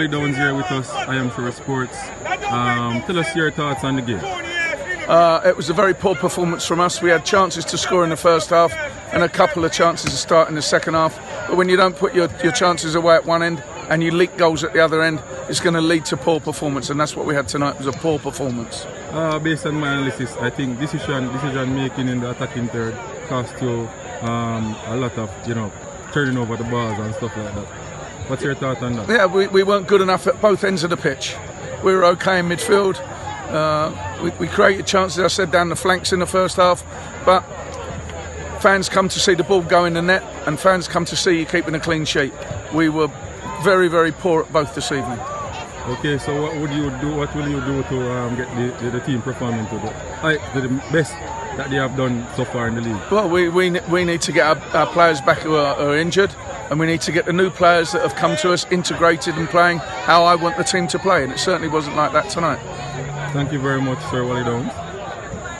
Wally Downs here with us. I am Sure Sports. Tell us your thoughts on the game. It was a very poor performance from us. We had chances to score in the first half and a couple of chances to start in the second half. But when you don't put your chances away at one end and you leak goals at the other end, it's going to lead to poor performance, and that's what we had tonight. Was a poor performance. Based on my analysis, I think decision making in the attacking third cost you a lot of turning over the balls and stuff like that. What's your thought on that? Yeah, we weren't good enough at both ends of the pitch. We were okay in midfield. We created chances, I said, down the flanks in the first half, but fans come to see the ball go in the net, and fans come to see you keeping a clean sheet. We were very, very poor at both this evening. Okay, so what will you do to get the team performing to the best that they have done so far in the league? Well, we need to get our players back who are injured, and we need to get the new players that have come to us integrated and playing how I want the team to play, and it certainly wasn't like that tonight. Thank you very much, Sir Wally Downs.